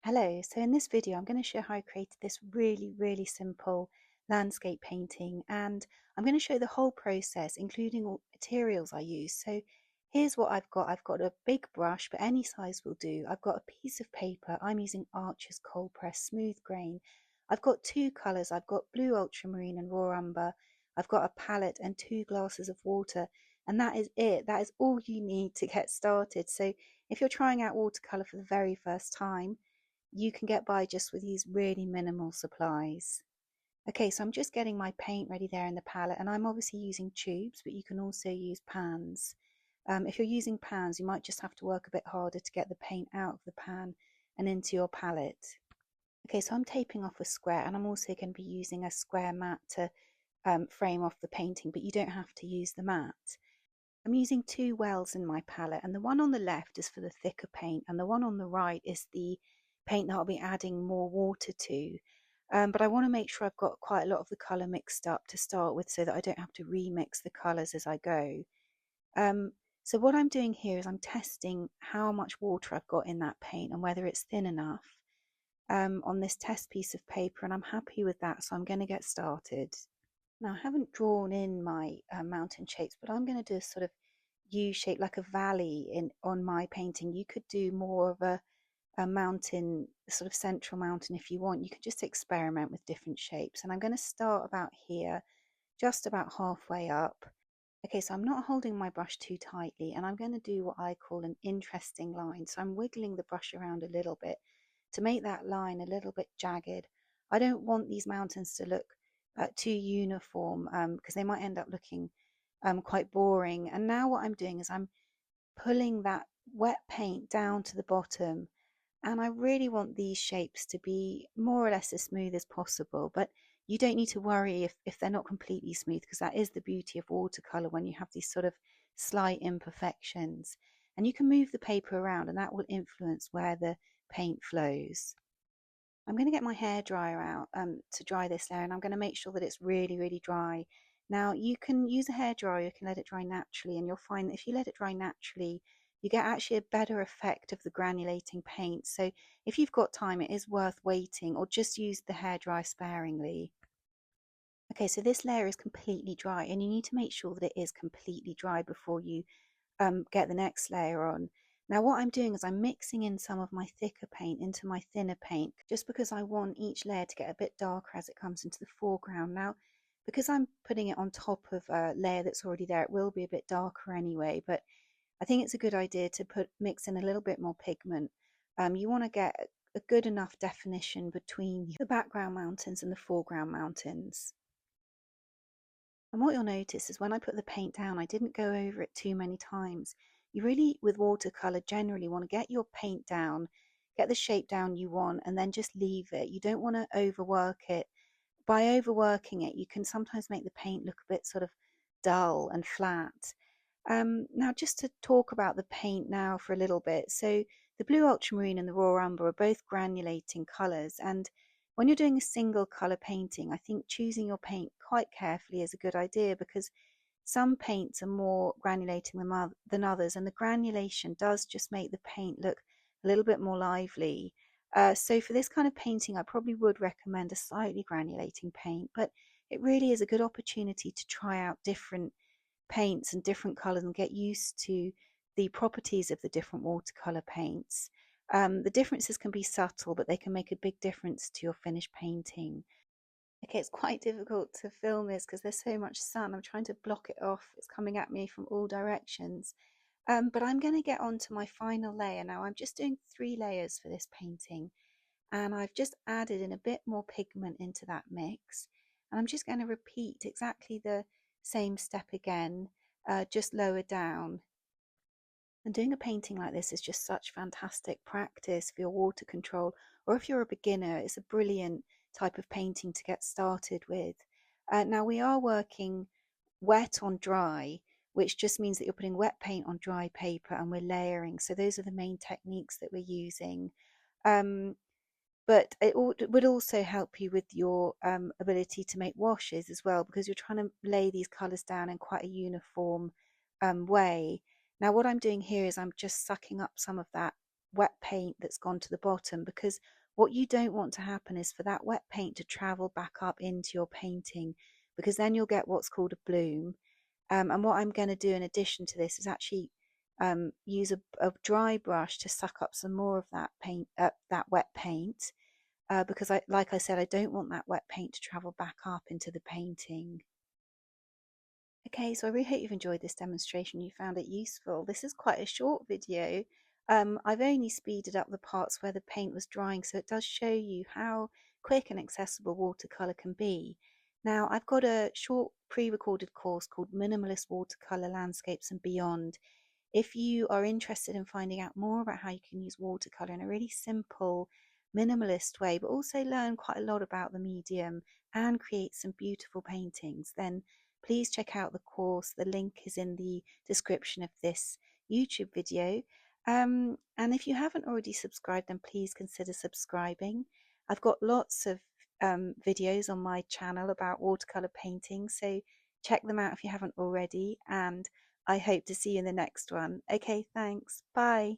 Hello, so in this video I'm going to show how I created this really simple landscape painting, and I'm going to show the whole process including all materials I use. So here's what I've got. I've got a big brush, but any size will do. I've got a piece of paper. I'm using Arches cold press smooth grain. I've got two colours. I've got blue ultramarine and raw umber. I've got a palette and two glasses of water, and that is it. That is all you need to get started. So if you're trying out watercolour for the very first time, you can get by just with these really minimal supplies. Okay, so I'm just getting my paint ready there in the palette, and I'm obviously using tubes, but you can also use pans. If you're using pans, you might just have to work a bit harder to get the paint out of the pan and into your palette. Okay, so I'm taping off a square, and I'm also going to be using a square mat to frame off the painting, but you don't have to use the mat. I'm using two wells in my palette, and the one on the left is for the thicker paint, and the one on the right is the paint that I'll be adding more water to. But I want to make sure I've got quite a lot of the colour mixed up to start with so that I don't have to remix the colours as I go. So what I'm doing here is I'm testing how much water I've got in that paint and whether it's thin enough on this test piece of paper, and I'm happy with that, so I'm going to get started. Now, I haven't drawn in my mountain shapes, but I'm going to do a sort of U shape, like a valley on my painting. You could do more of a mountain, sort of central mountain if you want. You can just experiment with different shapes. And I'm going to start about here, just about halfway up. Okay, so I'm not holding my brush too tightly, and I'm going to do what I call an interesting line. So I'm wiggling the brush around a little bit to make that line a little bit jagged. I don't want these mountains to look too uniform because they might end up looking quite boring. And now what I'm doing is I'm pulling that wet paint down to the bottom, and I really want these shapes to be more or less as smooth as possible, but you don't need to worry if they're not completely smooth, because that is the beauty of watercolour, when you have these sort of slight imperfections. And you can move the paper around, and that will influence where the paint flows. I'm going to get my hairdryer out to dry this layer, and I'm going to make sure that it's really dry. Now, you can use a hairdryer, you can let it dry naturally, and you'll find that if you let it dry naturally, you get actually a better effect of the granulating paint. So if you've got time, it is worth waiting, or just use the hairdryer sparingly. Okay, so this layer is completely dry, and you need to make sure that it is completely dry before you get the next layer on. Now what I'm doing is I'm mixing in some of my thicker paint into my thinner paint, just because I want each layer to get a bit darker as it comes into the foreground. Now, because I'm putting it on top of a layer that's already there, it will be a bit darker anyway, but I think it's a good idea to mix in a little bit more pigment. You want to get a good enough definition between the background mountains and the foreground mountains. And what you'll notice is when I put the paint down, I didn't go over it too many times. You really, with watercolour, generally want to get your paint down, get the shape down you want, and then just leave it. You don't want to overwork it. By overworking it, you can sometimes make the paint look a bit sort of dull and flat. Now, just to talk about the paint now for a little bit. So the blue ultramarine and the raw umber are both granulating colours, and when you're doing a single colour painting, I think choosing your paint quite carefully is a good idea, because some paints are more granulating than others, and the granulation does just make the paint look a little bit more lively. So for this kind of painting, I probably would recommend a slightly granulating paint, but it really is a good opportunity to try out different paints and different colours and get used to the properties of the different watercolour paints. The differences can be subtle, but they can make a big difference to your finished painting. Okay, it's quite difficult to film this because there's so much sun. I'm trying to block it off. It's coming at me from all directions. But I'm going to get on to my final layer now. I'm just doing 3 layers for this painting, and I've just added in a bit more pigment into that mix. And I'm just going to repeat exactly the same step again, just lower down. And doing a painting like this is just such fantastic practice for your water control, or if you're a beginner, it's a brilliant type of painting to get started with. Now we are working wet on dry, which just means that you're putting wet paint on dry paper, and we're layering. So those are the main techniques that we're using. But it would also help you with your ability to make washes as well, because you're trying to lay these colours down in quite a uniform way. Now what I'm doing here is I'm just sucking up some of that wet paint that's gone to the bottom, because what you don't want to happen is for that wet paint to travel back up into your painting, because then you'll get what's called a bloom. And what I'm going to do in addition to this is actually use a dry brush to suck up some more of that paint, that wet paint, because like I said, I don't want that wet paint to travel back up into the painting. Okay, so I really hope you've enjoyed this demonstration. You found it useful. This is quite a short video. I've only speeded up the parts where the paint was drying, so it does show you how quick and accessible watercolour can be. Now, I've got a short pre-recorded course called Minimalist Watercolour Landscapes and Beyond. If you are interested in finding out more about how you can use watercolour in a really simple, minimalist way, but also learn quite a lot about the medium and create some beautiful paintings, then please check out the course. The link is in the description of this YouTube video. And if you haven't already subscribed, then please consider subscribing. I've got lots of videos on my channel about watercolour painting, so check them out if you haven't already. And I hope to see you in the next one. Okay, thanks. Bye.